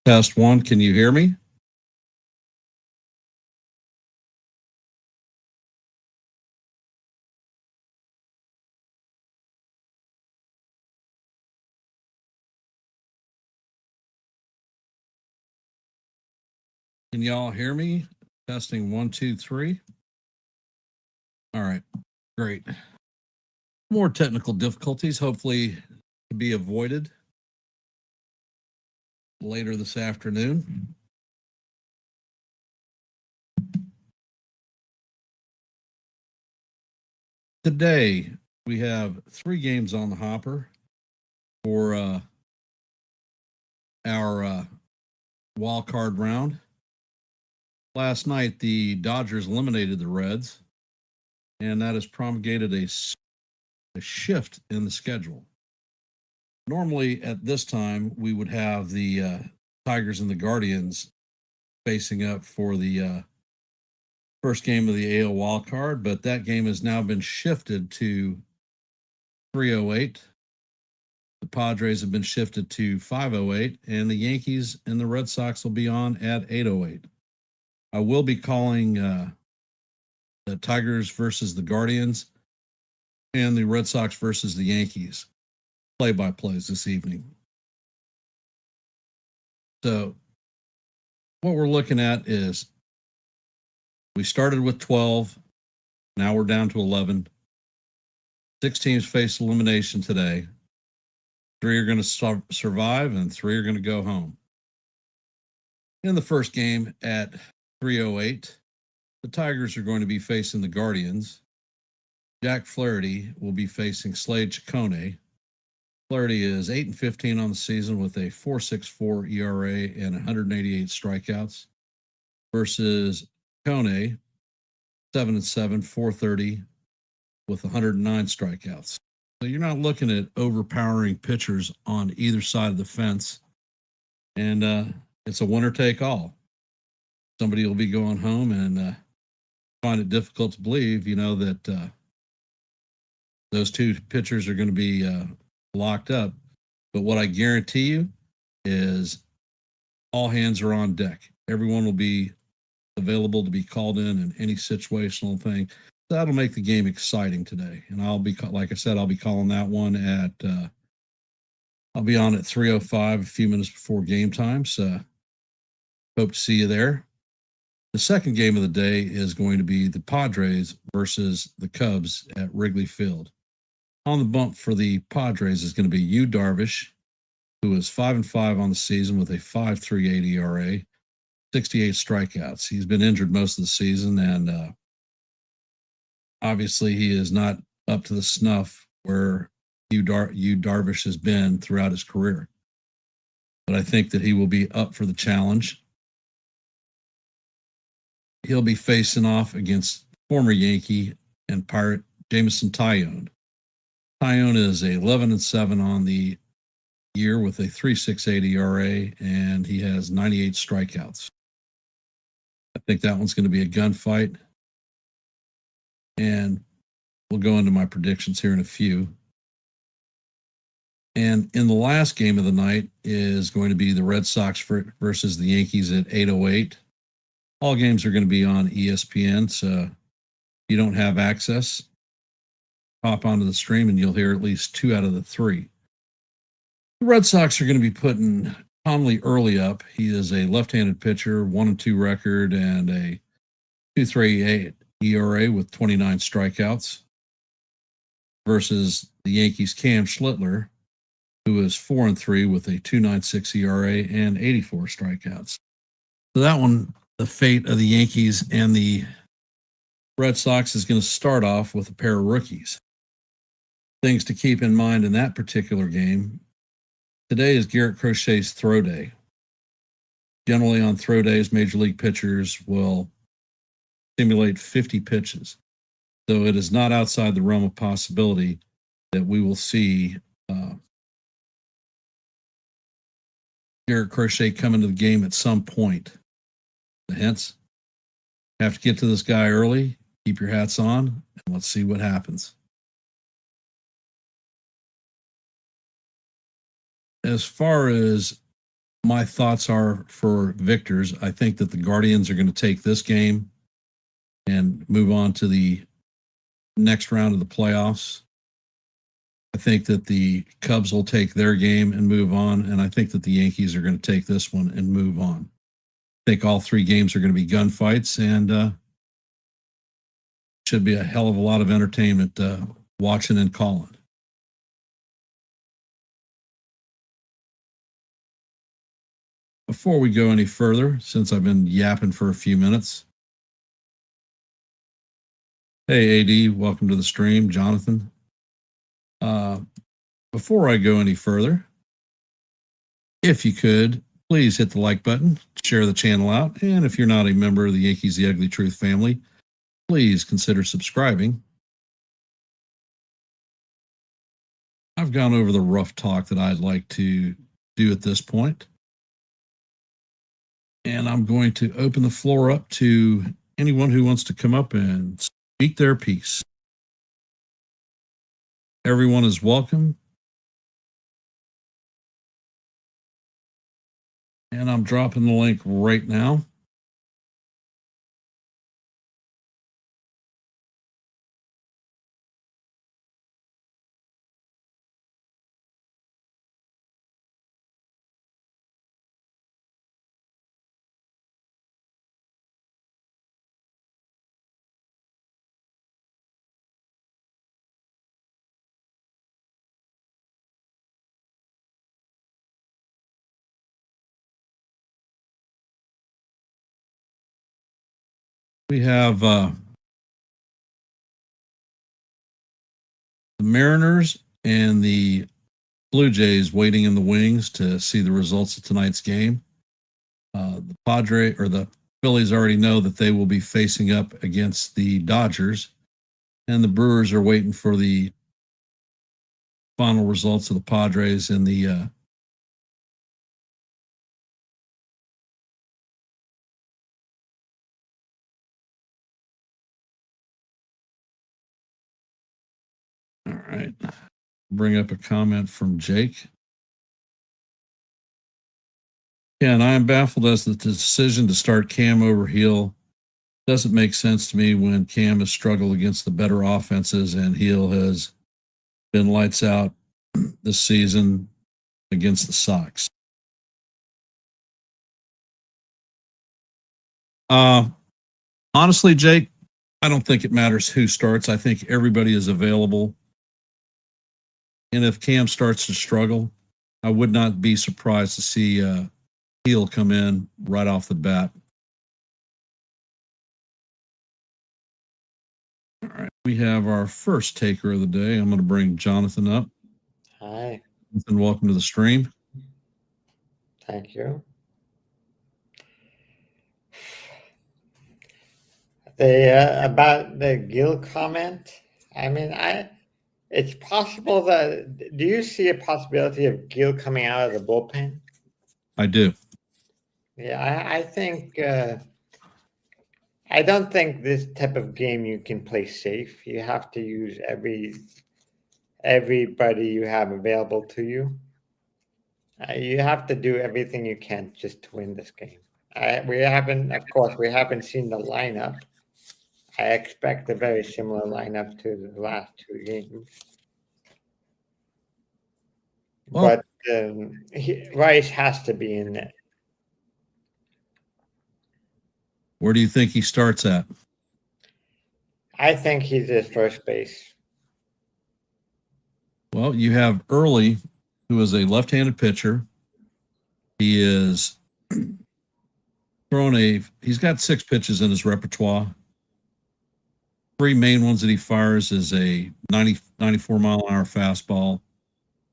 Test one. Can you hear me? Can y'all hear me? Testing one, two, three. All right. Great. More technical difficulties, hopefully, to be avoided later this afternoon. Today, we have 3 games on the hopper for our wild card round. Last night, the Dodgers eliminated the Reds, and that has promulgated a shift in the schedule. Normally, at this time, we would have the Tigers and the Guardians facing up for the first game of the AL wild card, but that game has now been shifted to 3:08. The Padres have been shifted to 5:08, and the Yankees and the Red Sox will be on at 8:08. I will be calling the Tigers versus the Guardians and the Red Sox versus the Yankees play-by-plays this evening. So what we're looking at is we started with 12. Now we're down to 11. 6 teams face elimination today. 3 are going to survive and 3 are going to go home. In the first game at 3:08, the Tigers are going to be facing the Guardians. Jack Flaherty will be facing Slade Ciccone. Flaherty is 8-15 on the season with a 4.64 ERA and 188 strikeouts versus Ciccone, 7-7, 4.30 with 109 strikeouts. So you're not looking at overpowering pitchers on either side of the fence, and it's a winner take all. Somebody will be going home and find it difficult to believe, that those 2 pitchers are going to be locked up. But what I guarantee you is all hands are on deck. Everyone will be available to be called in any situational thing. That'll make the game exciting today. And I'll be, like I said, I'll be calling that one at, I'll be on at 3:05, a few minutes before game time. So hope to see you there. The second game of the day is going to be the Padres versus the Cubs at Wrigley Field. On the bump for the Padres is going to be Yu Darvish, who is 5-5 on the season with a 5.38 ERA, 68 strikeouts. He's been injured most of the season, and obviously he is not up to the snuff where Yu Darvish has been throughout his career. But I think that he will be up for the challenge. He'll be facing off against former Yankee and Pirate Jameson Taillon. Taillon is 11-7 on the year with a 3.68 ERA, and he has 98 strikeouts. I think that one's going to be a gunfight. And we'll go into my predictions here in a few. And in the last game of the night is going to be the Red Sox versus the Yankees at 8:08. All games are going to be on ESPN, so if you don't have access, hop onto the stream and you'll hear at least 2 out of the 3. The Red Sox are going to be putting Conley Early up. He is a left-handed pitcher, 1-2 record, and a 2.38 ERA with 29 strikeouts versus the Yankees' Cam Schlittler, who is 4-3 with a 2.96 ERA and 84 strikeouts. So that one, the fate of the Yankees and the Red Sox is going to start off with a pair of rookies. Things to keep in mind in that particular game. Today is Garrett Crochet's throw day. Generally on throw days, major league pitchers will simulate 50 pitches. So it is not outside the realm of possibility that we will see Garrett Crochet come into the game at some point. Hence, have to get to this guy early, keep your hats on, and let's see what happens. As far as my thoughts are for Victors. I think that the Guardians are going to take this game and move on to the next round of the playoffs. I think that the Cubs will take their game and move on. And I think that the Yankees are going to take this one and move on. I think all three games are going to be gunfights and should be a hell of a lot of entertainment watching and calling. Before we go any further, since I've been yapping for a few minutes. Hey, AD, welcome to the stream, Jonathan. Before I go any further, if you could, please hit the like button, share the channel out, and if you're not a member of the Yankees The Ugly Truth family, please consider subscribing. I've gone over the rough talk that I'd like to do at this point, and I'm going to open the floor up to anyone who wants to come up and speak their piece. Everyone is welcome. And I'm dropping the link right now. We have the Mariners and the Blue Jays waiting in the wings to see the results of tonight's game. The Phillies already know that they will be facing up against the Dodgers, and the Brewers are waiting for the final results of the Padres and the all right. Bring up a comment from Jake. Yeah, and I am baffled as the decision to start Cam over Heel doesn't make sense to me when Cam has struggled against the better offenses and Heel has been lights out this season against the Sox. Honestly, Jake, I don't think it matters who starts. I think everybody is available. And if Cam starts to struggle, I would not be surprised to see Heel come in right off the bat. All right, we have our first taker of the day. I'm going to bring Jonathan up. Hi. Jonathan, welcome to the stream. Thank you. About the Gill comment, I mean, it's possible that. Do you see a possibility of Gill coming out of the bullpen? I do. Yeah, I think. I don't think this type of game you can play safe. You have to use everybody you have available to you. You have to do everything you can just to win this game. We haven't seen the lineup. I expect a very similar lineup to the last two games. Well, but Rice has to be in it. Where do you think he starts at? I think he's at first base. Well, you have Early, who is a left-handed pitcher. He is he's got 6 pitches in his repertoire. 3 main ones that he fires is a 94 mile an hour fastball.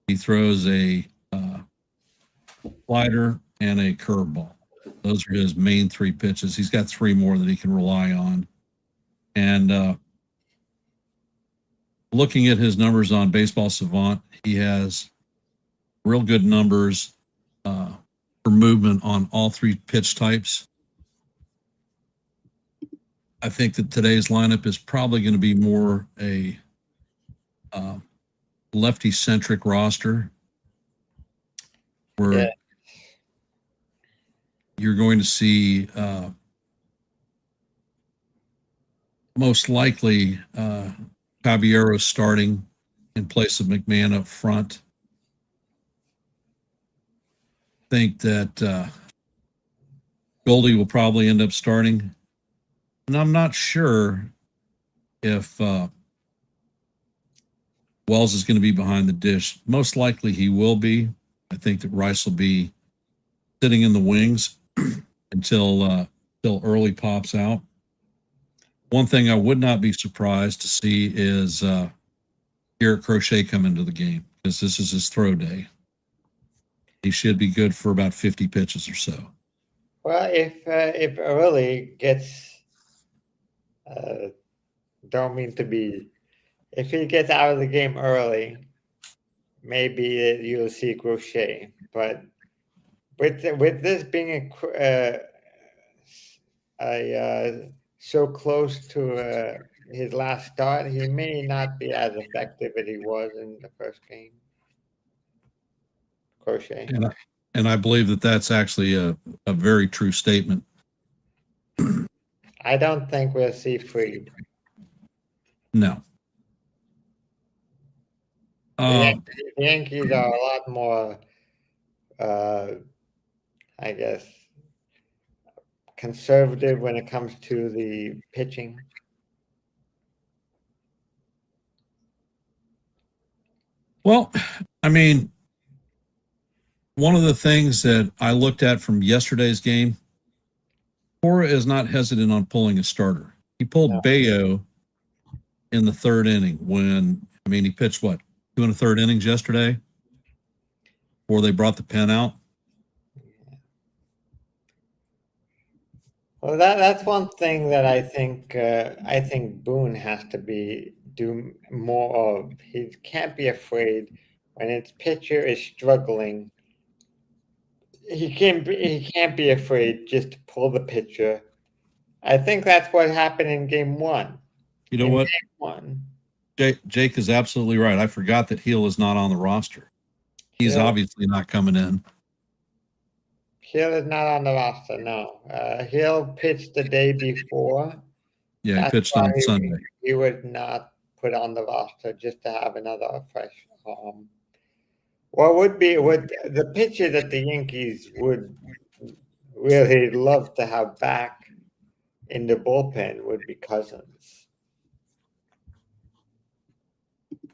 He throws a slider and a curveball. Those are his main 3 pitches. He's got 3 more that he can rely on. And looking at his numbers on Baseball Savant, he has real good numbers for movement on all 3 pitch types. I think that today's lineup is probably going to be more a lefty-centric roster. Where you're going to see most likely Caballero starting in place of McMahon up front. Think that Goldie will probably end up starting. And I'm not sure if Wells is going to be behind the dish. Most likely he will be. I think that Rice will be sitting in the wings until early pops out. One thing I would not be surprised to see is Garrett Crochet come into the game because this is his throw day. He should be good for about 50 pitches or so. Well, if Early gets, don't mean to be, if he gets out of the game early, maybe you'll see Crochet. But with this being so close to his last start, he may not be as effective as he was in the first game. Crochet. And I believe that that's actually a very true statement. I don't think we'll see Freed. No. The Yankees are a lot more, I guess, conservative when it comes to the pitching. Well, I mean, one of the things that I looked at from yesterday's game, Cora is not hesitant on pulling a starter. He pulled Bayo in the third inning when, I mean, he pitched what, 2 1/3 innings yesterday before they brought the pen out. Well, that's one thing that I think Boone has to do more of. He can't be afraid when his pitcher is struggling. He can't be afraid just to pull the pitcher. I think that's what happened in game one. You know what? Game one. Jake is absolutely right. I forgot that Heel is not on the roster. He's obviously not coming in. Hill is not on the roster, no. Hill pitched the day before. Yeah, he pitched on Sunday. He would not put on the roster just to have another fresh arm. What the pitcher that the Yankees would really love to have back in the bullpen would be Cousins.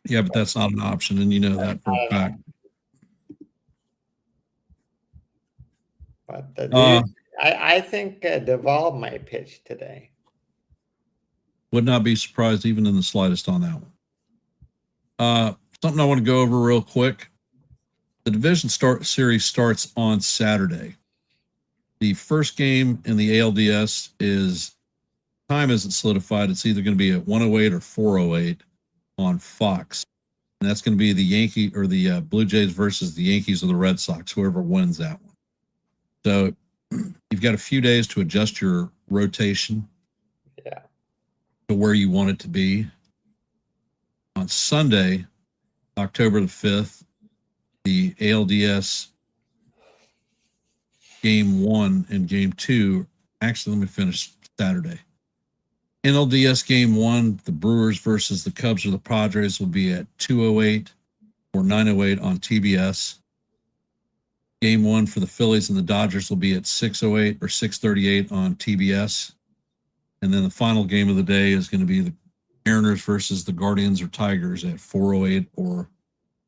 Yeah, but that's not an option, and you know that for a fact. But I think Duvall might pitch today. Would not be surprised even in the slightest on that one. Something I want to go over real quick. The division series starts on Saturday. The first game in the ALDS time isn't solidified. It's either going to be at 1:08 or 4:08 on Fox. And that's going to be the Yankee or the Blue Jays versus the Yankees or the Red Sox, whoever wins that one. So you've got a few days to adjust your rotation to where you want it to be. On Sunday, October the 5th, the ALDS game 1 and game 2. Actually, let me finish Saturday. NLDS game 1, the Brewers versus the Cubs or the Padres will be at 2:08 or 9:08 on TBS. Game 1 for the Phillies and the Dodgers will be at 6:08 or 6:38 on TBS. And then the final game of the day is going to be the Mariners versus the Guardians or Tigers at 4:08 or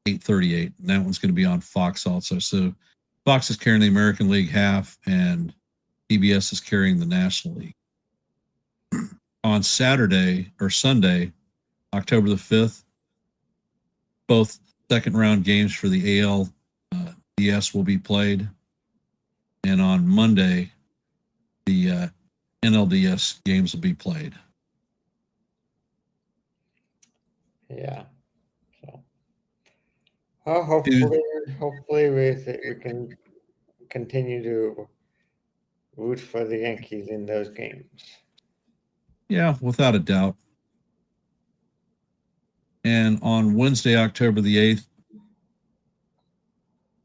8:38. And that one's going to be on Fox also. So Fox is carrying the American League half and TBS is carrying the National League. On Saturday or Sunday, October the 5th, both second round games for the ALDS will be played. And on Monday, the NLDS games will be played. Yeah. So, well, hopefully we can continue to root for the Yankees in those games. Yeah, without a doubt. And on Wednesday, October the 8th,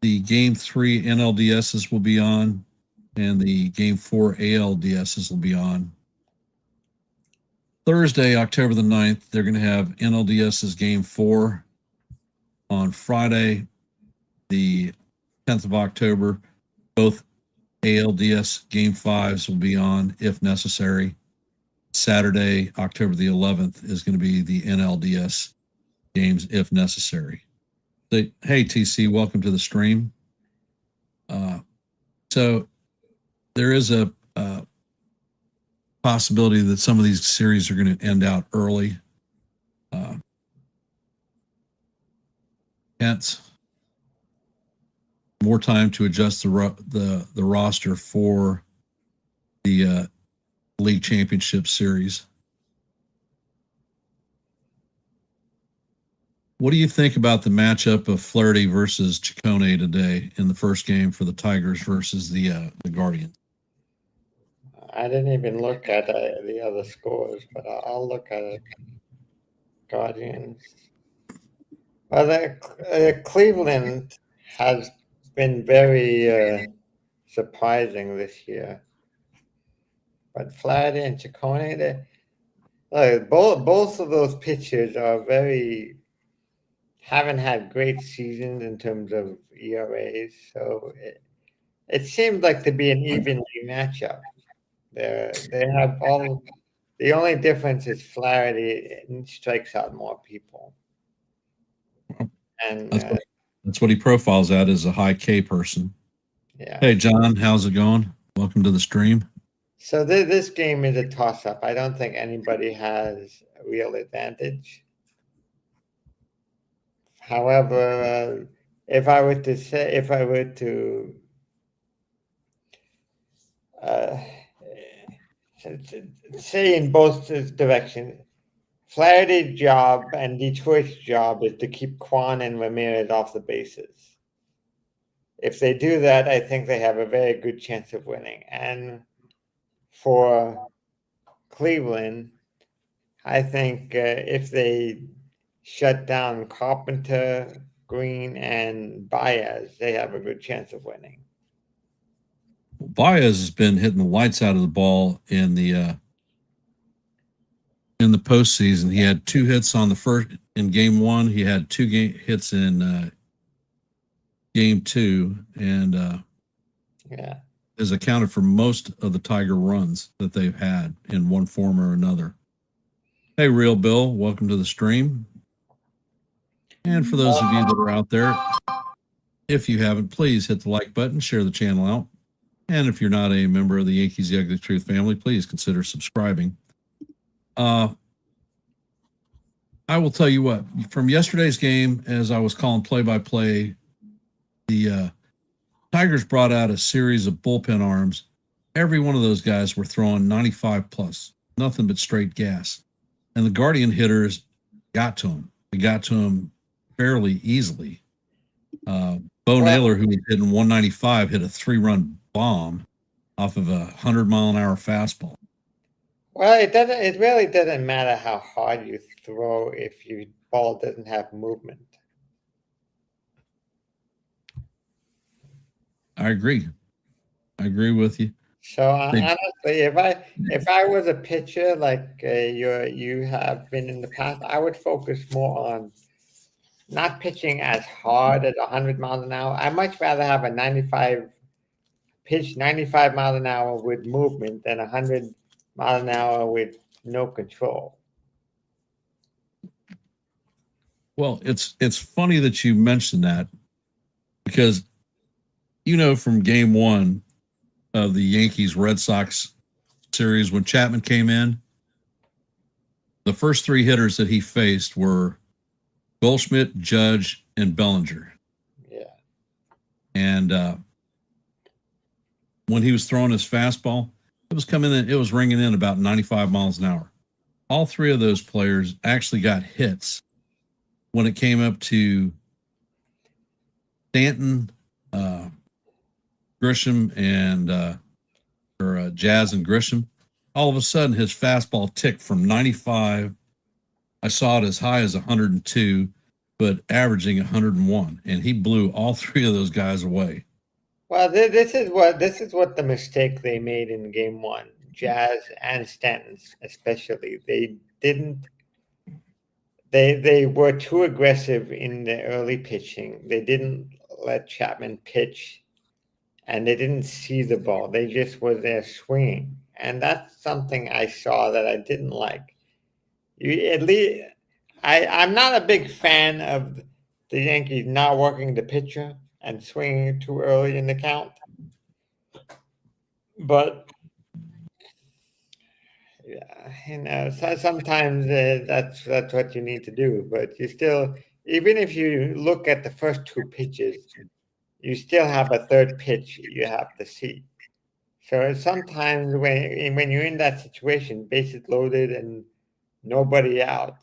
the game 3 NLDSs will be on. and the Game 4 ALDSs will be on. Thursday, October the 9th, they're going to have NLDS's Game 4. On Friday, the 10th of October, both ALDS Game 5s will be on if necessary. Saturday, October the 11th, is going to be the NLDS games if necessary. Hey, TC, welcome to the stream. So there is a possibility that some of these series are going to end out early. Hence, more time to adjust the roster for the league championship series. What do you think about the matchup of Flaherty versus Ciccone today in the first game for the Tigers versus the Guardians? I didn't even look at the other scores, but I'll look at it. Guardians. Well, Cleveland has been very surprising this year. But Flaherty and Ciccone, both of those pitchers are haven't had great seasons in terms of ERAs. So it seemed like to be an evenly matchup. They have all. The only difference is Flaherty strikes out more people. And that's what he profiles at as a high K person. Yeah. Hey, John, how's it going? Welcome to the stream. So this game is a toss-up. I don't think anybody has a real advantage. However, if I were to say in both directions, Flaherty's job and Detroit's job is to keep Kwan and Ramirez off the bases. If they do that, I think they have a very good chance of winning. And for Cleveland, I think if they shut down Carpenter, Green, and Baez, they have a good chance of winning. Baez has been hitting the lights out of the ball in the postseason. He had 2 hits on the first in Game 1. He had 2 hits in Game 2, and has accounted for most of the Tiger runs that they've had in one form or another. Hey, Real Bill, welcome to the stream. And for those of you that are out there, if you haven't, please hit the like button, share the channel out. And if you're not a member of the Yankees The Ugly Truth family, please consider subscribing. I will tell you what, from yesterday's game, as I was calling play-by-play, the Tigers brought out a series of bullpen arms. Every one of those guys were throwing 95 plus, nothing but straight gas. And the Guardian hitters got to him. They got to him fairly easily. Bo Naylor, who was hitting 195, hit a 3-run bomb off of a 100-mile-an-hour fastball. Well, it really doesn't matter how hard you throw if your ball doesn't have movement. I agree with you. So honestly, if I was a pitcher like you have been in the past, I would focus more on not pitching as hard at 100 miles an hour. I much rather have a 95 miles an hour with movement than 100 miles an hour with no control. Well, it's funny that you mentioned that, because from Game 1 of the Yankees Red Sox series, when Chapman came in, the first 3 hitters that he faced were Goldschmidt, Judge, and Bellinger. Yeah. And when he was throwing his fastball, it was ringing in about 95 miles an hour. All 3 of those players actually got hits when it came up to Stanton, Grisham, and Jazz and Grisham. All of a sudden, his fastball ticked from 95. I saw it as high as 102, but averaging 101, and he blew all 3 of those guys away. Well, this is what the mistake they made in Game One. Jazz and Stanton, especially, they didn't. They were too aggressive in the early pitching. They didn't let Chapman pitch, and they didn't see the ball. They just were there swinging, and that's something I saw that I didn't like. You at least, I'm not a big fan of the Yankees not working the pitcher and swinging too early in the count, but yeah, sometimes that's what you need to do. But you still, even if you look at the first two pitches, you still have a third pitch you have to see. So sometimes when you're in that situation, bases loaded and nobody out,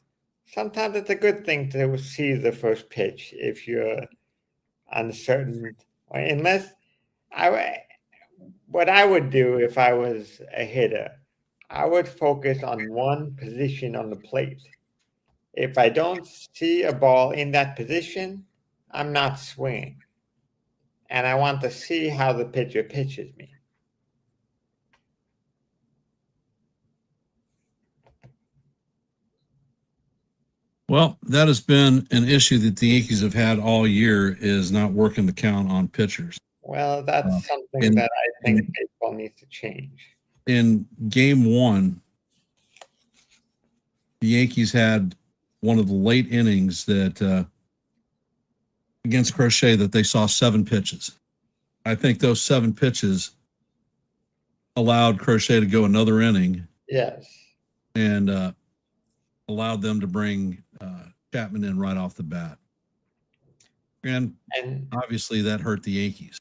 sometimes it's a good thing to see the first pitch if you're uncertain. Unless I, what I would do if I was a hitter, I would focus on one position on the plate. If I don't see a ball in that position, I'm not swinging. And I want to see how the pitcher pitches me. Well, that has been an issue that the Yankees have had all year, is not working the count on pitchers. Well, that's something in- that I think baseball needs to change. In Game One, the Yankees had one of the late innings that against Crochet that they saw 7 pitches. I think those 7 pitches allowed Crochet to go another inning Yes. and allowed them to bring Chapman in right off the bat. And obviously that hurt the Yankees.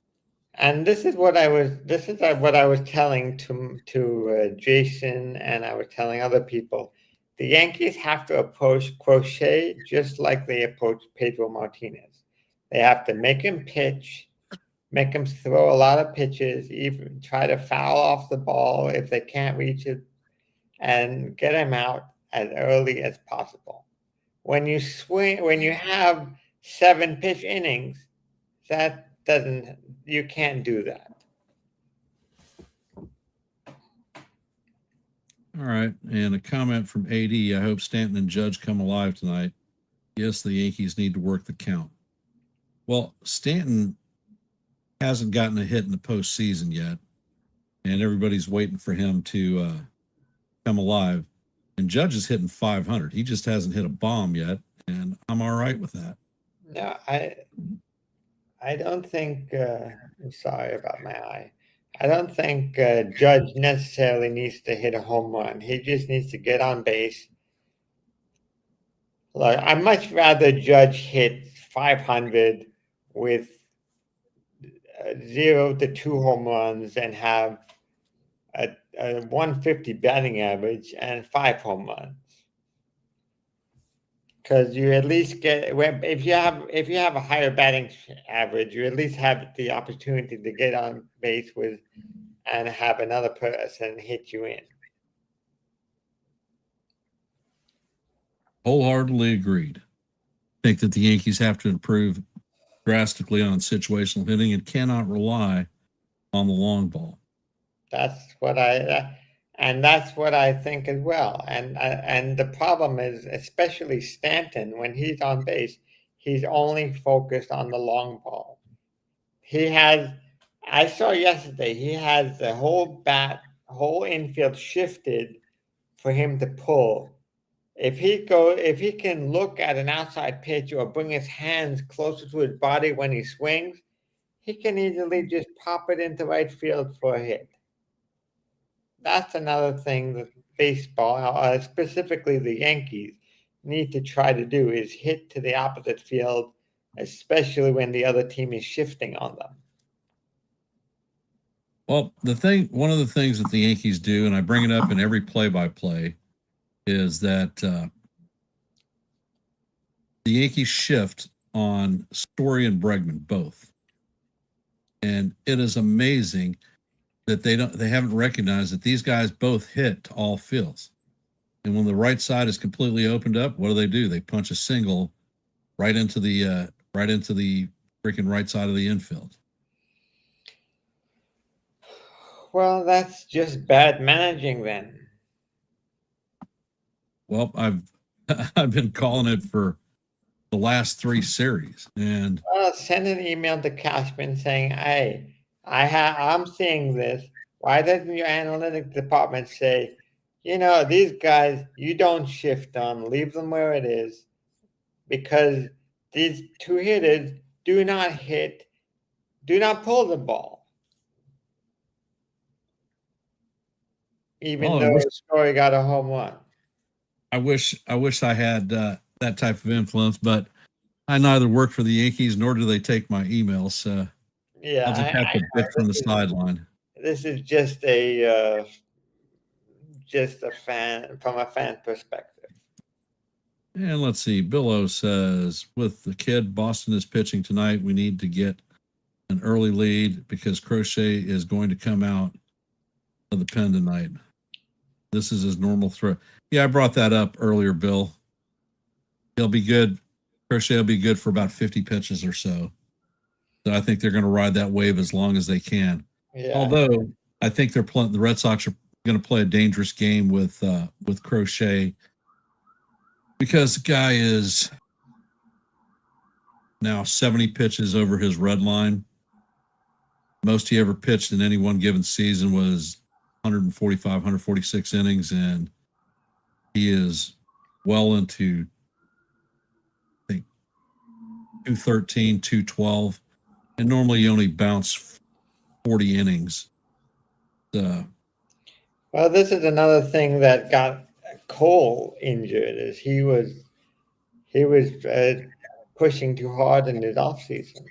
And this is what I was telling to Jason, and I was telling other people. The Yankees have to approach Crochet just like they approach Pedro Martinez. They have to make him pitch, make him throw a lot of pitches, even try to foul off the ball if they can't reach it, and get him out as early as possible. When you have 7 pitch innings, you can't do that. All right. And a comment from AD. I hope Stanton and Judge come alive tonight. Yes, the Yankees need to work the count. Well, Stanton hasn't gotten a hit in the postseason yet, and everybody's waiting for him to come alive. And Judge is hitting 500. He just hasn't hit a bomb yet, and I'm all right with that. No, I don't think. I'm sorry about my eye. I don't think Judge necessarily needs to hit a home run. He just needs to get on base. Look, I'd much rather Judge hit 500 with 0 to 2 home runs and have a 150 batting average and 5 home runs. Because you at least get, if you have a higher batting average, you at least have the opportunity to get on base with and have another person hit you in. Wholeheartedly agreed. I think that the Yankees have to improve drastically on situational hitting and cannot rely on the long ball. That's what I think as well. And the problem is, especially Stanton, when he's on base, he's only focused on the long ball. I saw yesterday, he has the whole infield shifted for him to pull. If he can look at an outside pitch or bring his hands closer to his body when he swings, he can easily just pop it into right field for a hit. That's another thing that baseball, specifically the Yankees, need to try to do, is hit to the opposite field, especially when the other team is shifting on them. Well, one of the things that the Yankees do, and I bring it up in every play-by-play, is that the Yankees shift on Story and Bregman both, and it is amazing that they haven't recognized that these guys both hit to all fields. And when the right side is completely opened up, what do? They punch a single right into the freaking right side of the infield. Well, that's just bad managing then. Well, I've been calling it for the last 3 series, and Send an email to Cashman saying, "Hey, I'm seeing this. Why doesn't your analytics department say, these guys you don't shift on, leave them where it is, because these two hitters do not hit, do not pull the ball, even well, though Story got a home run." I wish I had that type of influence, but I neither work for the Yankees nor do they take my emails. So Yeah, I'll just have to bitch from the sideline. this is just a fan from a fan perspective. And let's see. Billow says, with the kid Boston is pitching tonight, we need to get an early lead because Crochet is going to come out of the pen tonight. This is his normal throw. Yeah, I brought that up earlier, Bill. He'll be good. Crochet will be good for about 50 pitches or so. So I think they're going to ride that wave as long as they can. Yeah. Although I think the Red Sox are going to play a dangerous game with Crochet because the guy is now 70 pitches over his red line. Most he ever pitched in any one given season was 145, 146 innings, and he is well into, I think, 213, 212. And normally you only bounce 40 innings. Well, this is another thing that got Cole injured, is he was pushing too hard in his offseason.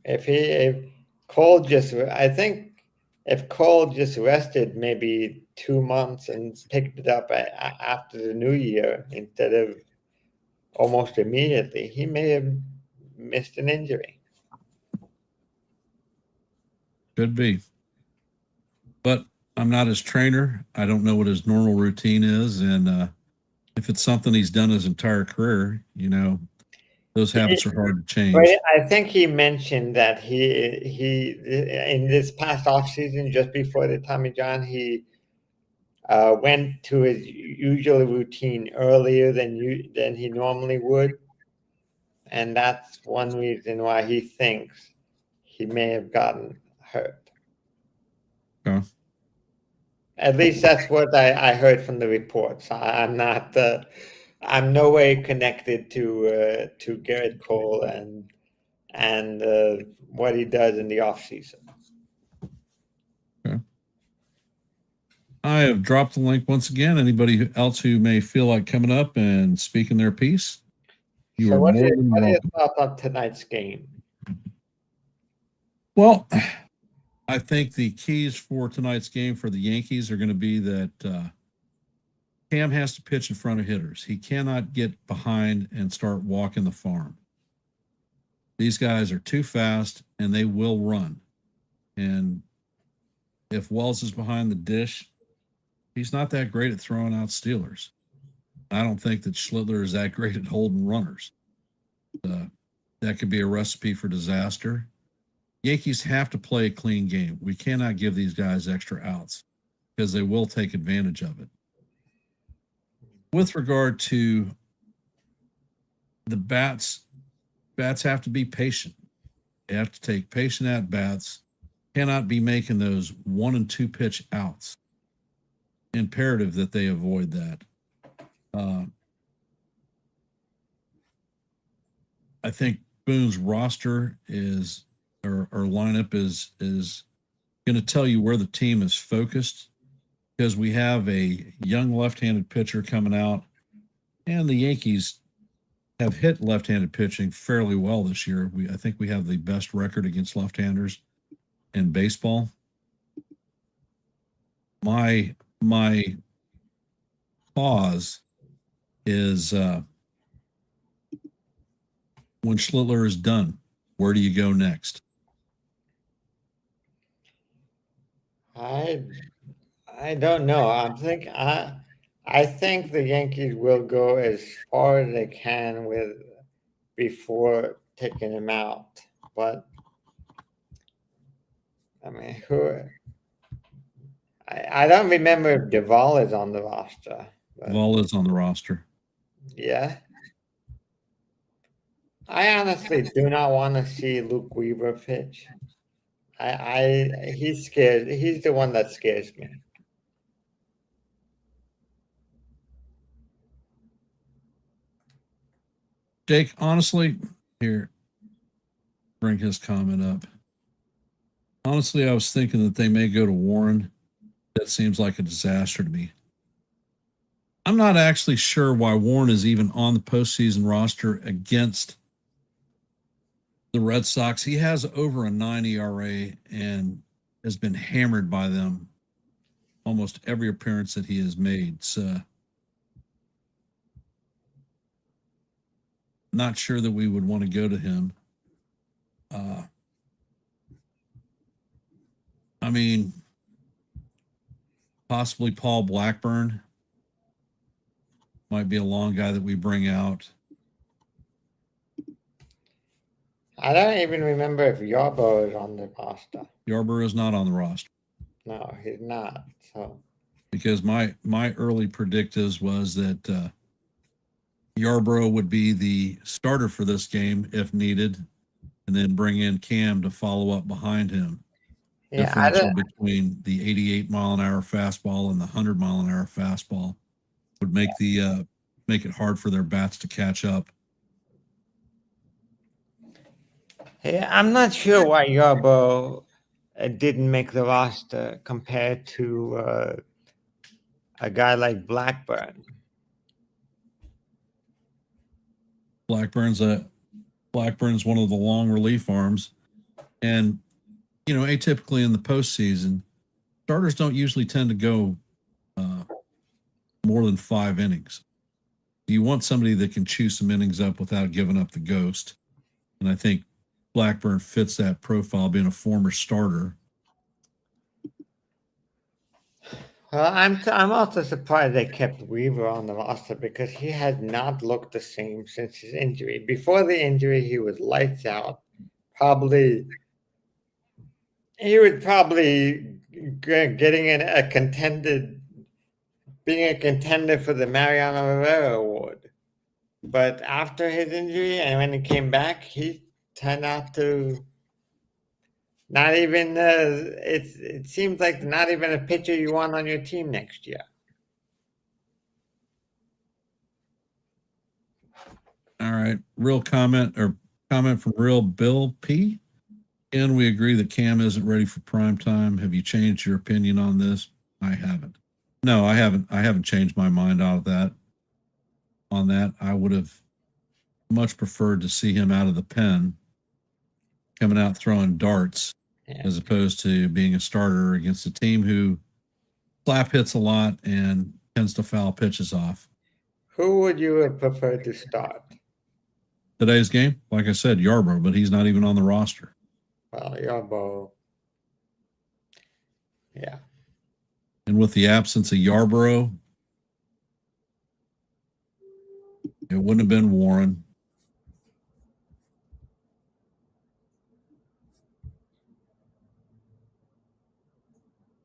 If Cole just, I think if Cole just rested maybe 2 months and picked it up after the new year instead of almost immediately, he may have missed an injury. Could be. But I'm not his trainer. I don't know what his normal routine is. And if it's something he's done his entire career, those habits are hard to change. But I think he mentioned that he in this past offseason, just before the Tommy John, he went to his usual routine earlier than he normally would, and that's one reason why he thinks he may have gotten hurt. Okay. At least that's what I heard from the reports. I'm not. I'm no way connected to Garrett Cole and what he does in the off season. Okay. I have dropped the link once again. Anybody else who may feel like coming up and speaking their piece, you are more than welcome. What are your thoughts on tonight's game? Well, I think the keys for tonight's game for the Yankees are going to be that Cam has to pitch in front of hitters. He cannot get behind and start walking the farm. These guys are too fast and they will run. And if Wells is behind the dish, he's not that great at throwing out stealers. I don't think that Schlittler is that great at holding runners. That could be a recipe for disaster. Yankees have to play a clean game. We cannot give these guys extra outs because they will take advantage of it. With regard to the bats have to be patient. They have to take patient at bats. Cannot be making those 1 and 2 pitch outs. Imperative that they avoid that. I think Boone's roster or lineup is going to tell you where the team is focused, because we have a young left-handed pitcher coming out, and the Yankees have hit left-handed pitching fairly well this year. I think we have the best record against left-handers in baseball. My pause is when Schlittler is done, where do you go next? I don't know. I think the Yankees will go as far as they can before taking him out. But I mean, I don't remember if Duvall is on the roster. But Vol is on the roster. yeah. I honestly do not want to see Luke Weaver pitch. He's scared. He's the one that scares me. Jake, honestly, here, bring his comment up. Honestly, I was thinking that they may go to Warren. That seems like a disaster to me. I'm not actually sure why Warren is even on the postseason roster against the Red Sox. He has over a 9 ERA and has been hammered by them almost every appearance that he has made. So, not sure that we would want to go to him. I mean, possibly Paul Blackburn might be a long guy that we bring out. I don't even remember if Yarbrough is on the roster. Yarbrough is not on the roster. No, he's not. So because my early predictives was that Yarbrough would be the starter for this game if needed, and then bring in Cam to follow up behind him. yeah, Differential between the 88 mile an hour fastball and the 100 mile an hour fastball would make make it hard for their bats to catch up. yeah, I'm not sure why Yarbrough didn't make the roster compared to a guy like Blackburn. Blackburn's one of the long relief arms, and atypically in the postseason, starters don't usually tend to go more than 5 innings. You want somebody that can chew some innings up without giving up the ghost, and I think Blackburn fits that profile, being a former starter. Well, I'm also surprised they kept Weaver on the roster because he has not looked the same since his injury. Before the injury, he was lights out. He was probably getting being a contender for the Mariano Rivera Award. But after his injury and when he came back, he turned out to not even. It seems like not even a pitcher you want on your team next year. All right, comment from Real Bill P. And we agree that Cam isn't ready for prime time. Have you changed your opinion on this? I haven't. No, I haven't. I haven't changed my mind on that. I would have much preferred to see him out of the pen, coming out throwing darts, as opposed to being a starter against a team who slap hits a lot and tends to foul pitches off. Who would you have preferred to start? Today's game, like I said, Yarbrough, but he's not even on the roster. Well, Yarbrough. Yeah. And with the absence of Yarbrough, it wouldn't have been Warren.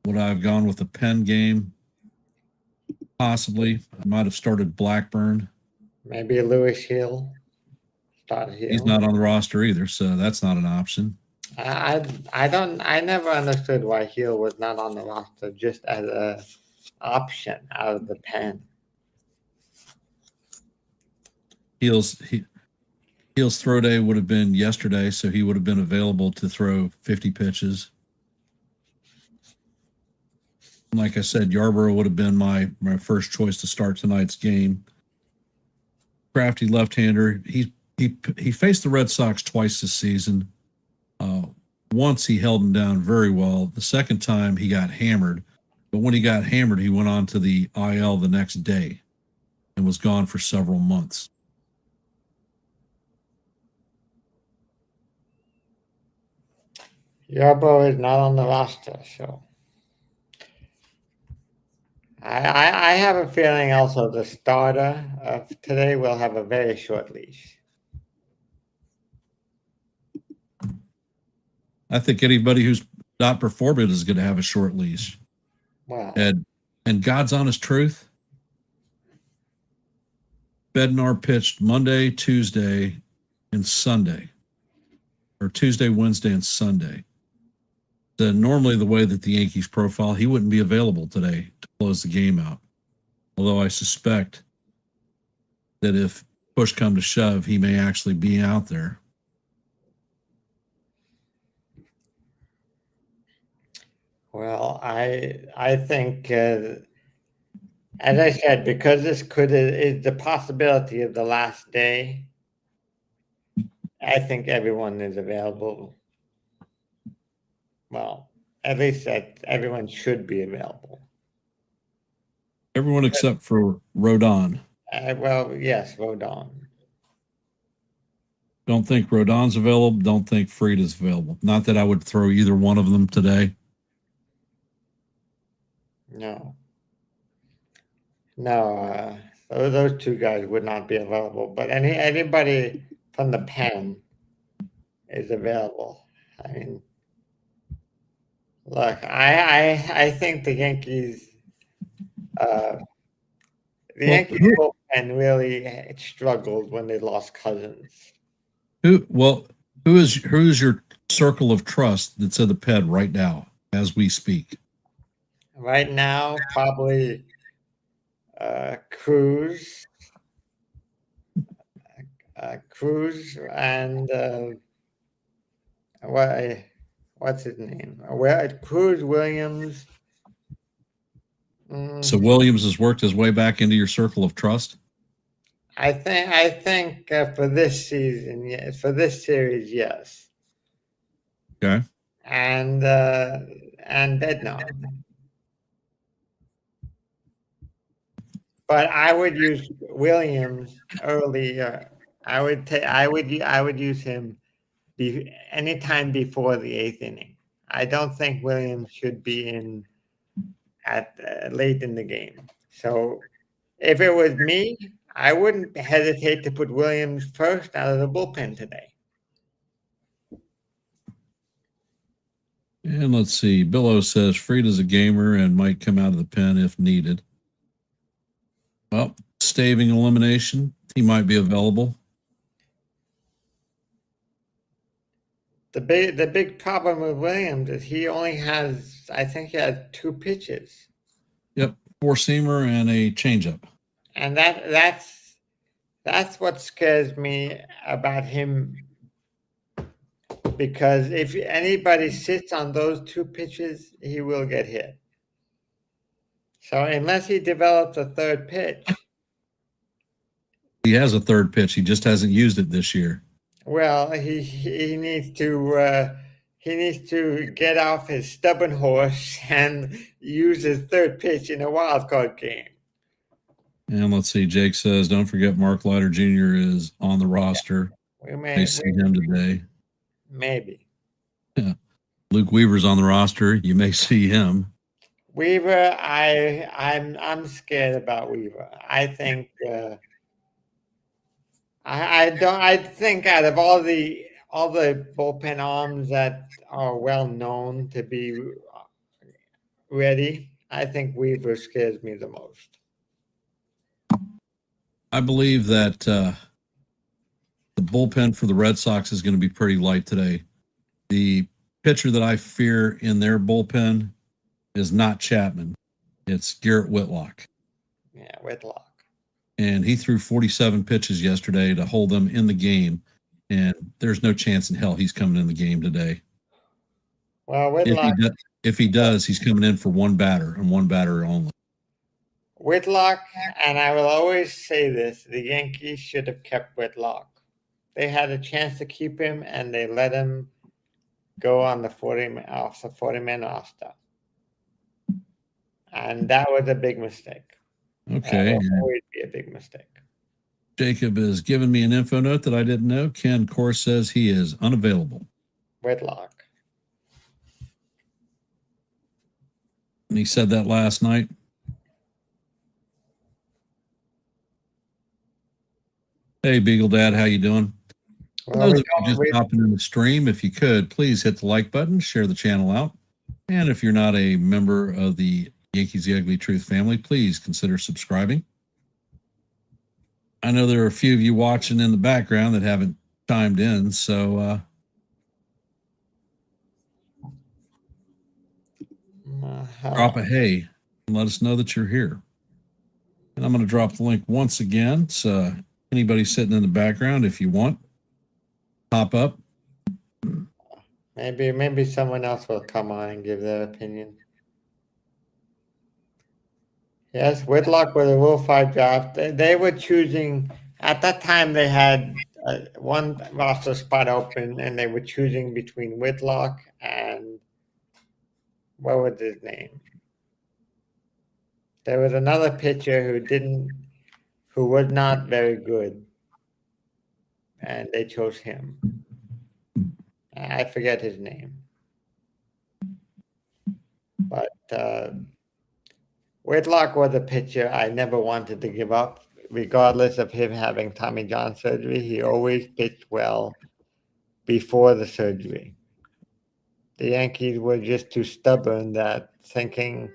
Would I have gone with the pen game? Possibly. I might have started Blackburn. Maybe Lewis Hill. Start Hill. He's not on the roster either, so that's not an option. I never understood why Hill was not on the roster just as a option out of the pen. Hill's throw day would have been yesterday, so he would have been available to throw 50 pitches. Like I said, Yarbrough would have been my first choice to start tonight's game. Crafty left-hander. He faced the Red Sox twice this season. Once he held him down very well. The second time he got hammered. But when he got hammered, he went on to the IL the next day and was gone for several months. Yarbrough is not on the roster, so I have a feeling also the starter of today will have a very short leash. I think anybody who's not performing is going to have a short leash. Wow. And God's honest truth, Bednar pitched Monday, Tuesday, and Sunday, or Tuesday, Wednesday, and Sunday. Normally, the way that the Yankees profile, he wouldn't be available today to close the game out. Although I suspect that if push come to shove, he may actually be out there. Well, I think, as I said, because this is the possibility of the last day, I think everyone is available. Well, at least that everyone should be available. Everyone except for Rodon. Well, yes, Rodon. Don't think Rodon's available. Don't think Frida's available. Not that I would throw either one of them today. No. No, those two guys would not be available, but anybody from the pen is available. I mean, look, I think the Yankees, the Yankees bullpen really struggled when they lost Cousins. Who's your circle of trust that's at the Ped right now as we speak? Right now, probably Cruz, and what's his name? Cruz, Williams. So Williams has worked his way back into your circle of trust. I think for this season, yes. For this series, yes. Okay. And Bednar. But I would use Williams earlier. I would use him anytime before the 8th inning. I don't think Williams should be in at late in the game. So if it was me, I wouldn't hesitate to put Williams first out of the bullpen today. And let's see. Billow says Frida's a gamer and might come out of the pen if needed. Well, staving elimination, he might be available. The big problem with Williams is he only has, I think he has 2 pitches. Yep, 4-seamer and a changeup. And that's what scares me about him, because if anybody sits on those 2 pitches, he will get hit. So unless he develops a third pitch. He has a third pitch. He just hasn't used it this year. Well, he needs to get off his stubborn horse and use his third pitch in a wild card game. And let's see. Jake says, don't forget Mark Leiter Jr. is on the roster. We may see him today. Maybe. Yeah. Luke Weaver's on the roster. You may see him. Weaver, I'm scared about Weaver. I think I think out of all the bullpen arms that are well known to be ready, I think Weaver scares me the most. I believe that the bullpen for the Red Sox is going to be pretty light today. The pitcher that I fear in their bullpen is not Chapman. It's Garrett Whitlock. Yeah, Whitlock. And he threw 47 pitches yesterday to hold them in the game. And there's no chance in hell he's coming in the game today. Well, Whitlock. If he does, he's coming in for one batter and one batter only. Whitlock, and I will always say this, the Yankees should have kept Whitlock. They had a chance to keep him, and they let him go on the 40-man roster. And that was a big mistake. Okay. That will always be a big mistake. Jacob has given me an info note that I didn't know. Ken Kors says he is unavailable. Whitlock. And he said that last night. Hey, Beagle Dad, how you doing? Well, those of you just hopping in the stream, if you could, please hit the like button, share the channel out. And if you're not a member of the Yankees The Ugly Truth family, please consider subscribing. I know there are a few of you watching in the background that haven't chimed in, so drop a hey and let us know that you're here. And I'm going to drop the link once again. So anybody sitting in the background, if you want, pop up. Maybe someone else will come on and give their opinion. Yes, Whitlock with a Rule 5 draft. They were choosing, at that time, they had one roster spot open, and they were choosing between Whitlock and what was his name? There was another pitcher who was not very good, and they chose him. I forget his name. But Whitlock was a pitcher I never wanted to give up, regardless of him having Tommy John surgery. He always pitched well before the surgery. The Yankees were just too stubborn that thinking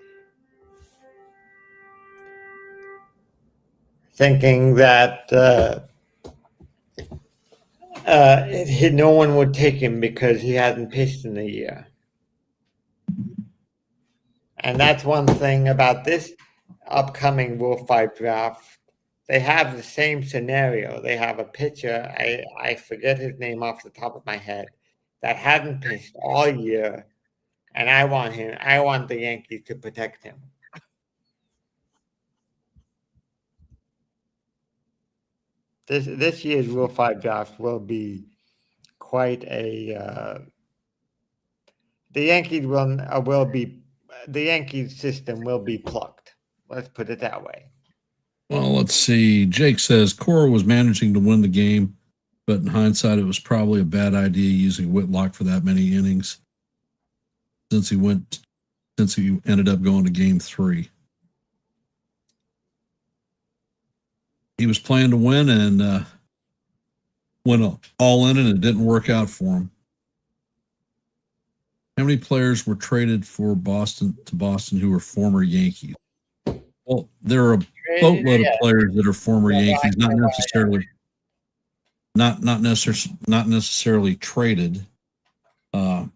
that no one would take him because he hadn't pitched in a year. And that's one thing about this upcoming Rule 5 draft. They have the same scenario. They have a pitcher, I forget his name off the top of my head, that hadn't pitched all year, and I want the Yankees to protect him. This year's Rule 5 draft will be quite a the Yankees system will be plucked. Let's put it that way. Well, let's see. Jake says Cora was managing to win the game, but in hindsight, it was probably a bad idea using Whitlock for that many innings since he ended up going to game 3. He was playing to win and went all in, and it didn't work out for him. How many players were traded for Boston who were former Yankees? Well, there are a boatload of players that are former Yankees, not necessarily traded. On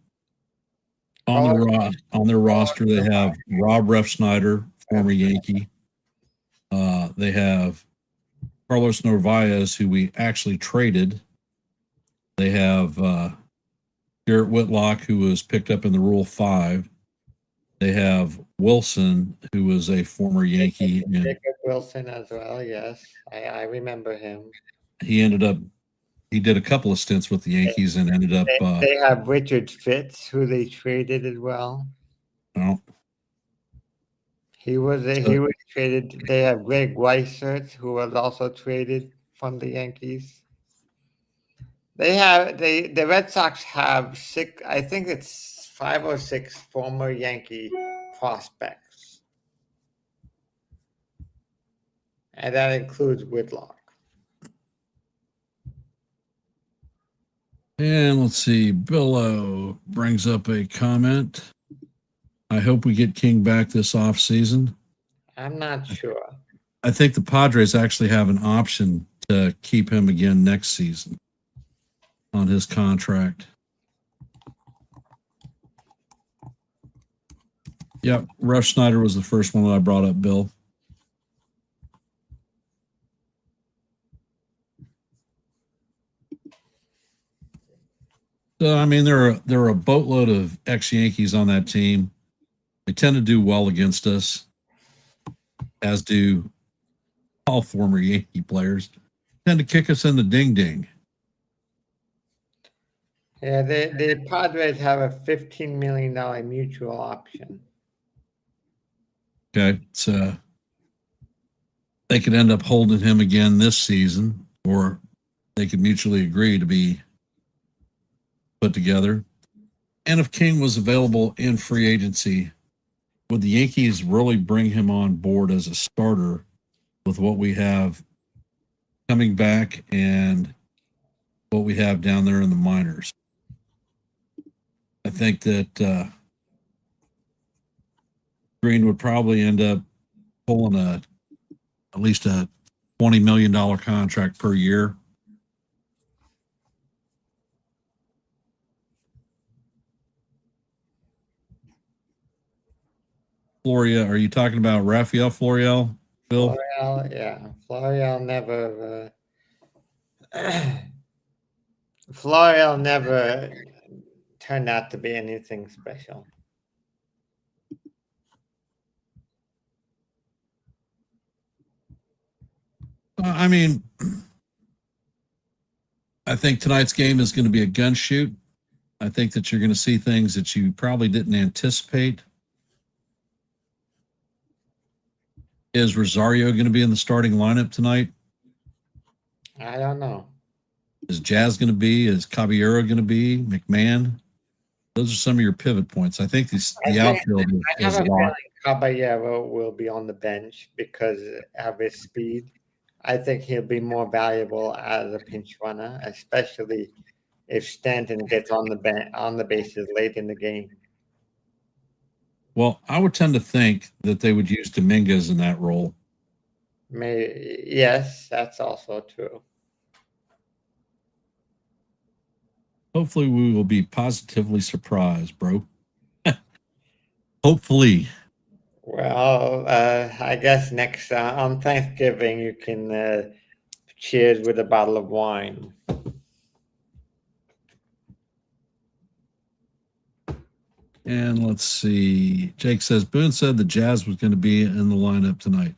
their roster, they have Rob Refsnyder, former Yankee. They have Carlos Narvaez, who we actually traded. They have Garrett Whitlock, who was picked up in the Rule 5. They have Wilson, who was a former Yankee. Jacob Wilson as well, yes. I remember him. He did a couple of stints with the Yankees and ended up. They have Richard Fitz, who they traded as well. No. He was traded. They have Greg Weissert, who was also traded from the Yankees. The Red Sox have 5 or 6 former Yankee prospects. And that includes Whitlock. And let's see, Billo brings up a comment. I hope we get King back this offseason. I'm not sure. I think the Padres actually have an option to keep him again next season on his contract. Yep, Rush Snyder was the first one that I brought up, Bill. So, I mean, there are a boatload of ex-Yankees on that team. They tend to do well against us, as do all former Yankee players. Tend to kick us in the ding-ding. Yeah, the Padres have a $15 million mutual option. Okay, so they could end up holding him again this season, or they could mutually agree to be put together. And if King was available in free agency, would the Yankees really bring him on board as a starter with what we have coming back and what we have down there in the minors? I think that Green would probably end up pulling at least a $20 million contract per year. Floria, are you talking about Rafael Florial, Bill? Florial, yeah. Florial never Florial never turned out to be anything special. I mean, I think tonight's game is going to be a gun shoot. I think that you're going to see things that you probably didn't anticipate. Is Rosario going to be in the starting lineup tonight? I don't know. Is Jazz going to be? Is Caballero going to be? McMahon? Those are some of your pivot points. I think the outfield I have is a feeling locked. Caballero will be on the bench because of his speed. I think he'll be more valuable as a pinch runner, especially if Stanton gets on the bases late in the game. Well, I would tend to think that they would use Dominguez in that role. Yes, that's also true. Hopefully, we will be positively surprised, bro. Hopefully. Well, I guess next on Thanksgiving you can cheers with a bottle of wine. And let's see. Jake says Boone said the Jazz was going to be in the lineup tonight.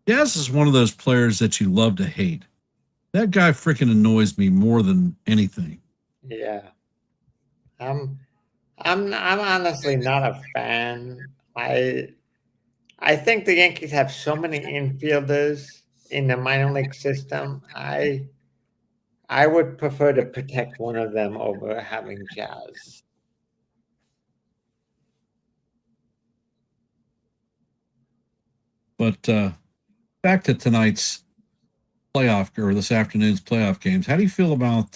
Jazz is one of those players that you love to hate. That guy freaking annoys me more than anything. Yeah, I'm honestly not a fan. I think the Yankees have so many infielders in the minor league system. I would prefer to protect one of them over having Jazz. But back to tonight's playoff or this afternoon's playoff games. How do you feel about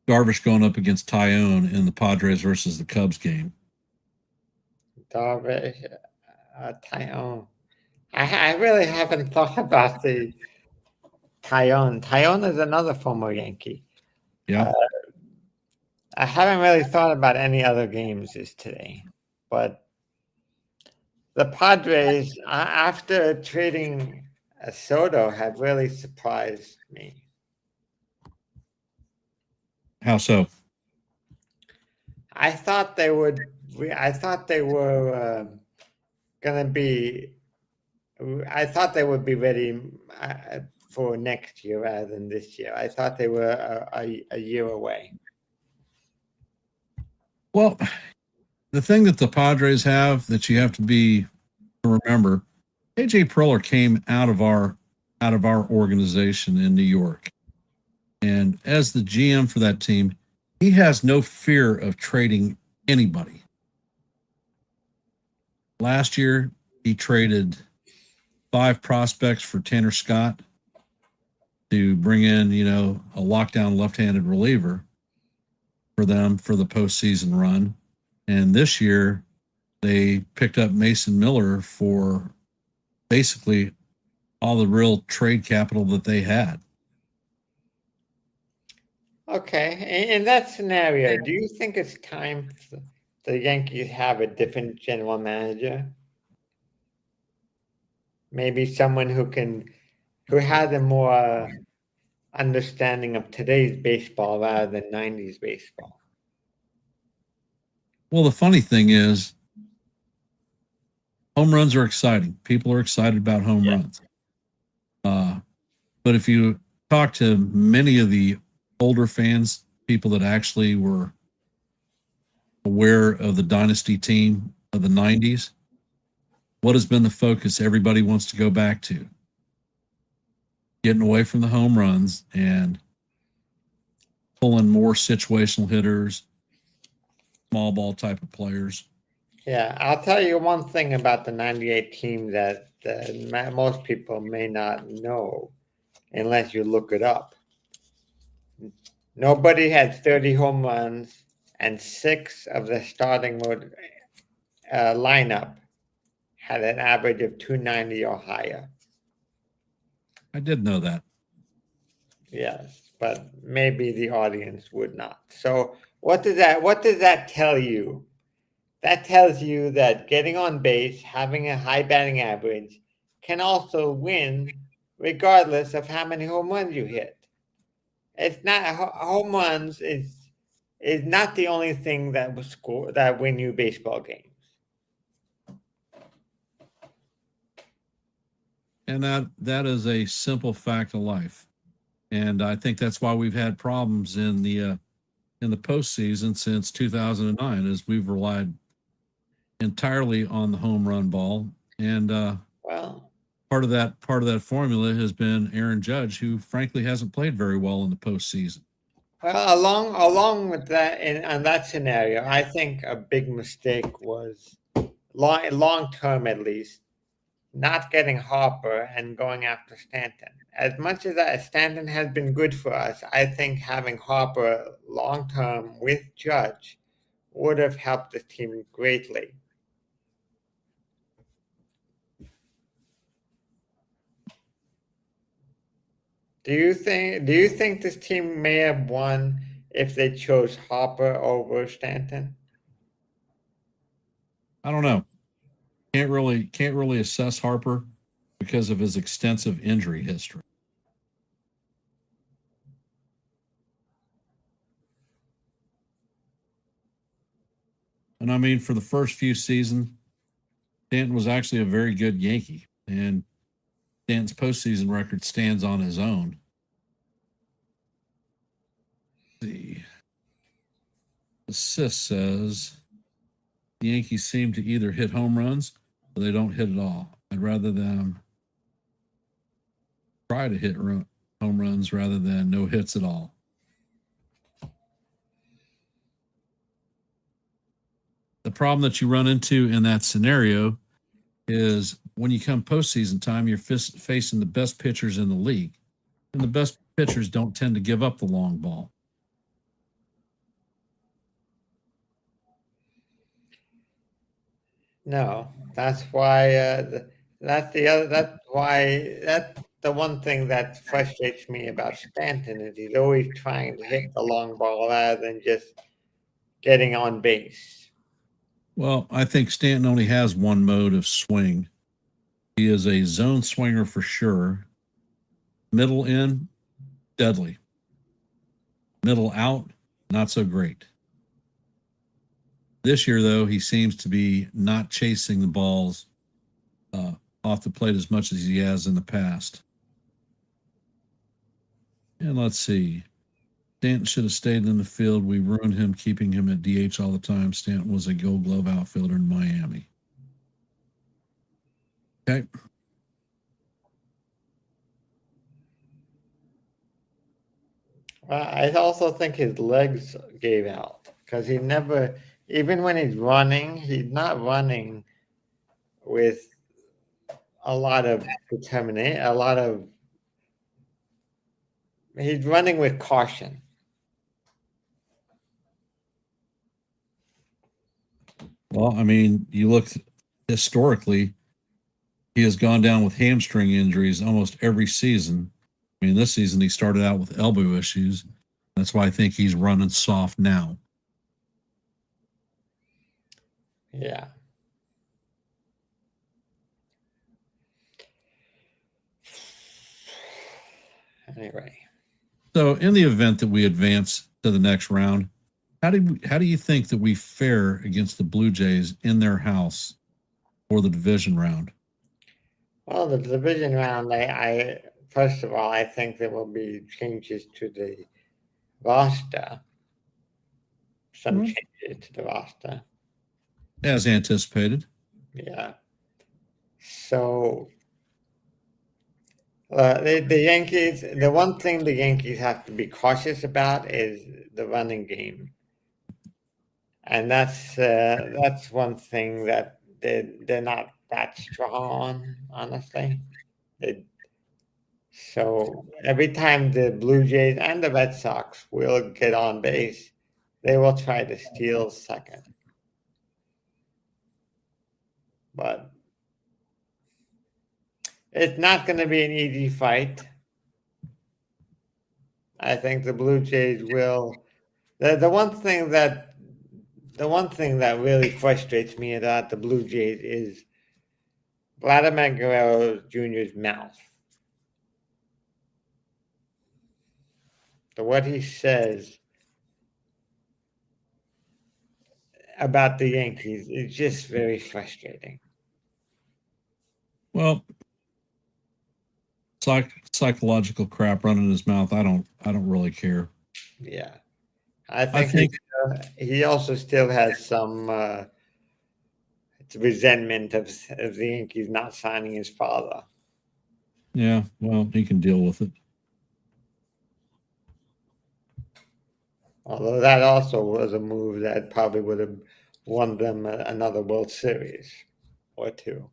Darvish going up against Tyone in the Padres versus the Cubs game? Darvish, Tyone. I really haven't thought about the Tyone. Tyone is another former Yankee. Yeah. I haven't really thought about any other games this today, but the Padres, after trading Soto, have really surprised me. How so? I thought they would. I thought they were going to be. I thought they would be ready for next year rather than this year. I thought they were a year away. Well, the thing that the Padres have that you have to remember, AJ Preller came out of our organization in New York. And as the GM for that team, he has no fear of trading anybody. Last year, he traded 5 prospects for Tanner Scott to bring in, a lockdown left-handed reliever for them for the postseason run. And this year, they picked up Mason Miller for basically all the real trade capital that they had. Okay. In that scenario, do you think it's time for the Yankees have a different general manager? Maybe someone who has a more understanding of today's baseball rather than 90s baseball. Well, the funny thing is, home runs are exciting. People are excited about home runs. But if you talk to many of the older fans, people that actually were aware of the dynasty team of the 90s, what has been the focus everybody wants to go back to? Getting away from the home runs and pulling more situational hitters, small ball type of players. Yeah, I'll tell you one thing about the 98 team that most people may not know unless you look it up. Nobody had 30 home runs, and 6 of the starting lineup had an average of 290 or higher. I did know that. Yes, but maybe the audience would not. So what does that tell you? That tells you that getting on base, having a high batting average, can also win regardless of how many home runs you hit. It's not home runs is not the only thing that will score that win you baseball games. And that is a simple fact of life. And I think that's why we've had problems in the postseason since 2009, as we've relied entirely on the home run ball. And Well, part of that formula has been Aaron Judge, who frankly hasn't played very well in the postseason. well, along with that, on that scenario, I think a big mistake was long term at least not getting Harper and going after Stanton. As much as Stanton has been good for us, I think having Harper long term with Judge would have helped the team greatly. Do you think this team may have won if they chose Harper over Stanton? I don't know. Can't really assess Harper because of his extensive injury history. And I mean, for the first few seasons, Stanton was actually a very good Yankee, and Stanton's postseason record stands on his own. Let's see. Assist says the Yankees seem to either hit home runs or they don't hit at all. I'd rather them try to hit home runs rather than no hits at all. The problem that you run into in that scenario is when you come postseason time, you're facing the best pitchers in the league, and the best pitchers don't tend to give up the long ball. No, that's why. That's the one thing that frustrates me about Stanton is he's always trying to hit the long ball rather than just getting on base. Well, I think Stanton only has one mode of swing. He is a zone swinger for sure. Middle in, deadly. Middle out, not so great. This year, though, he seems to be not chasing the balls off the plate as much as he has in the past. And let's see. Stanton should have stayed in the field. We ruined him keeping him at DH all the time. Stanton was a Gold Glove outfielder in Miami. Okay. Well, I also think his legs gave out because he never, even when he's running, he's not running with a lot of determination, he's running with caution. Well, I mean, you look historically, he has gone down with hamstring injuries almost every season. I mean, this season he started out with elbow issues. That's why I think he's running soft now. Yeah. Anyway. So, in the event that we advance to the next round, how do you think that we fare against the Blue Jays in their house for the division round? Well, the division round, I first of all, I think there will be changes to the roster. Some changes to the roster. As anticipated. Yeah. So the Yankees, the one thing the Yankees have to be cautious about is the running game, and that's one thing that they're not that strong on, honestly. So every time the Blue Jays and the Red Sox will get on base, they will try to steal second. But It's not going to be an easy fight. I think the Blue Jays will. The one thing that really frustrates me about the Blue Jays is Vladimir Guerrero Jr.'s mouth. What he says about the Yankees is just very frustrating. Well, psychological crap running his mouth. I don't really care. Yeah, I think he also still has some resentment of the Yankees not signing his father. Yeah, well, he can deal with it. Although that also was a move that probably would have won them another World Series or two.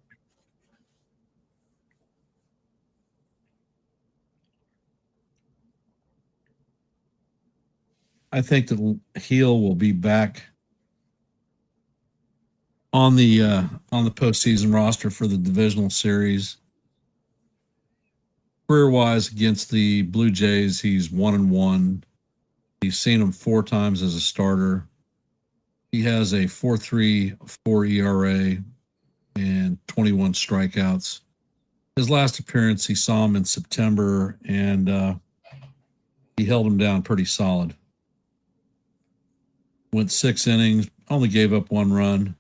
I think that Heel will be back on the postseason roster for the divisional series. Career-wise against the Blue Jays, he's 1-1. He's seen him 4 times as a starter. He has a 4.34 ERA and 21 strikeouts. His last appearance, he saw him in September, and he held him down pretty solid. Went 6 innings, only gave up 1 run,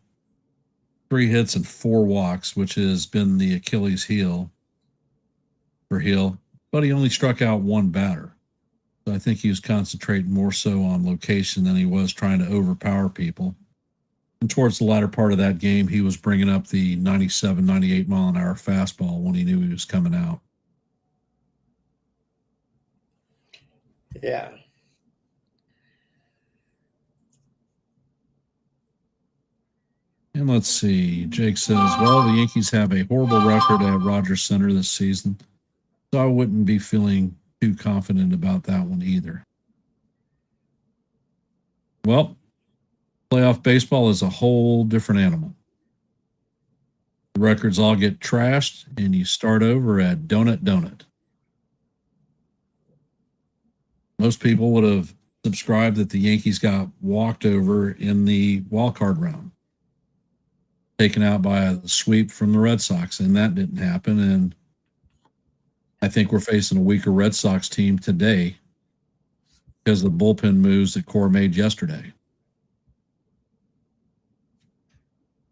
3 hits and 4 walks, which has been the Achilles heel for Hill. But he only struck out 1 batter. So I think he was concentrating more so on location than he was trying to overpower people. And towards the latter part of that game, he was bringing up the 97, 98 mile an hour fastball when he knew he was coming out. Yeah. And let's see. Jake says, well, the Yankees have a horrible record at Rogers Center this season. So I wouldn't be feeling too confident about that one either. Well, playoff baseball is a whole different animal. The records all get trashed, and you start over at donut. Most people would have subscribed that the Yankees got walked over in the wild card round, taken out by a sweep from the Red Sox, and that didn't happen. And I think we're facing a weaker Red Sox team today because of the bullpen moves that Core made yesterday.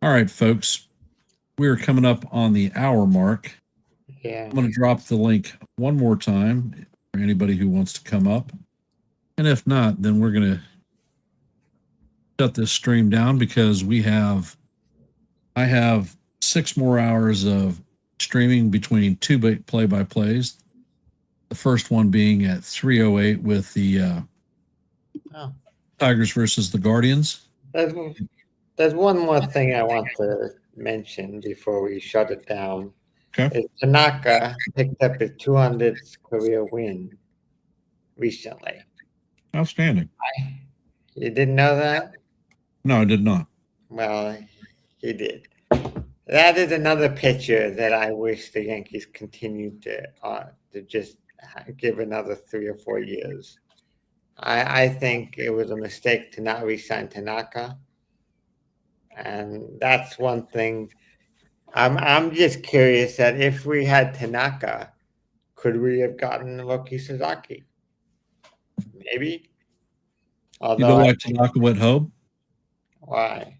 All right, folks, we are coming up on the hour mark. Yeah. I'm going to drop the link one more time for anybody who wants to come up. And if not, then we're going to shut this stream down because I have 6 more hours of streaming between 2 play-by-plays. The first one being at 3:08 with the Tigers versus the Guardians. There's one more thing I want to mention before we shut it down. Okay. Tanaka picked up his 200th career win recently. Outstanding. You didn't know that? No, I did not. Well, he did. That is another pitcher that I wish the Yankees continued to just give another 3 or 4 years. I think it was a mistake to not re-sign Tanaka, and that's one thing. I'm just curious that if we had Tanaka, could we have gotten Roki Sasaki? Maybe. You know why Tanaka went home? Why?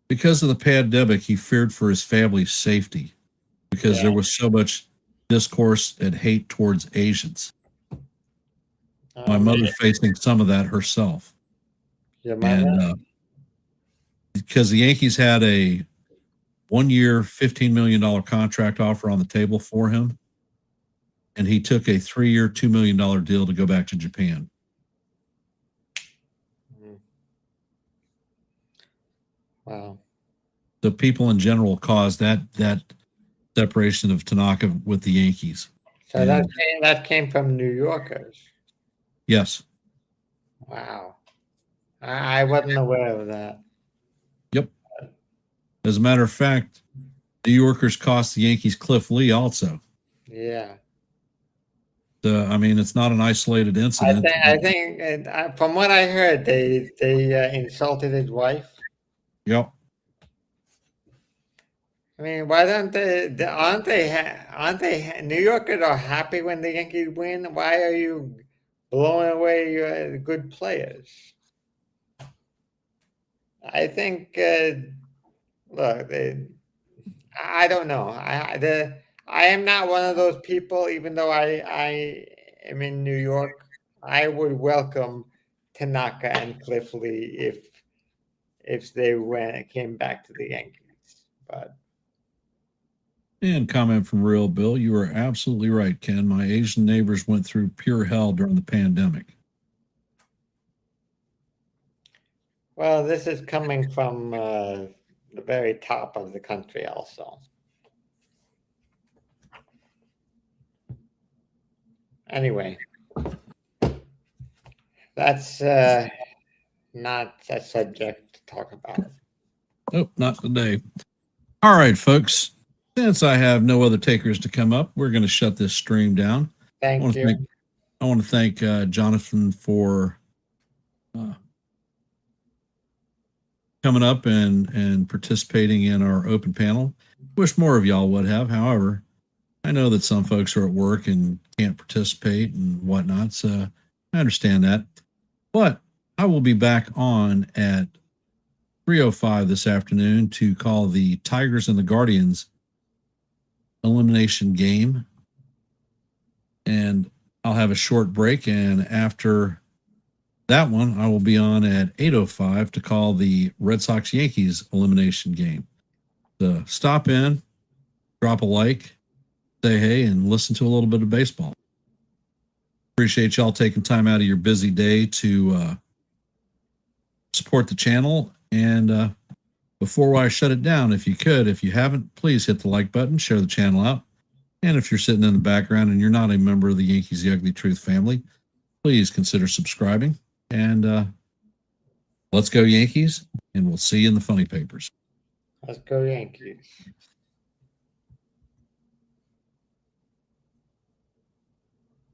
Because of the pandemic, he feared for his family's safety because there was so much discourse and hate towards Asians. My mother facing some of that herself. Your mother? And because the Yankees had a 1-year, $15 million contract offer on the table for him, and he took a 3-year, $2 million deal to go back to Japan. Wow. So people in general caused that separation of Tanaka with the Yankees. So that came from New Yorkers. Yes. Wow. I wasn't aware of that. Yep. As a matter of fact, New Yorkers cost the Yankees Cliff Lee also. Yeah. I mean, it's not an isolated incident. I think from what I heard, they insulted his wife. Yep. I mean, why don't aren't they New Yorkers are happy when the Yankees win? Why are you blowing away your good players? I think look, I don't know. I am not one of those people, even though I am in New York. I would welcome Tanaka and Cliff Lee if they came back to the Yankees. But And comment from Real Bill, you are absolutely right, Ken. My Asian neighbors went through pure hell during the pandemic. well, this is coming from the very top of the country, also. Anyway, that's not a subject to talk about. Oh, not today. All right, folks. Since I have no other takers to come up, we're going to shut this stream down. Thank you. I want to thank Jonathan for coming up and participating in our open panel. Wish more of y'all would have. However, I know that some folks are at work and can't participate and whatnot, so I understand that. But I will be back on at 3:05 this afternoon to call the Tigers and the Guardians elimination game. And I'll have a short break. And after that one, I will be on at 8:05 to call the Red Sox Yankees elimination game. So stop in, drop a like, say hey, and listen to a little bit of baseball. Appreciate y'all taking time out of your busy day to support the channel. And before I shut it down, if you haven't, please hit the like button, share the channel out. And if you're sitting in the background and you're not a member of the Yankees The Ugly Truth family, please consider subscribing. And let's go Yankees, and we'll see you in the funny papers. Let's go Yankees.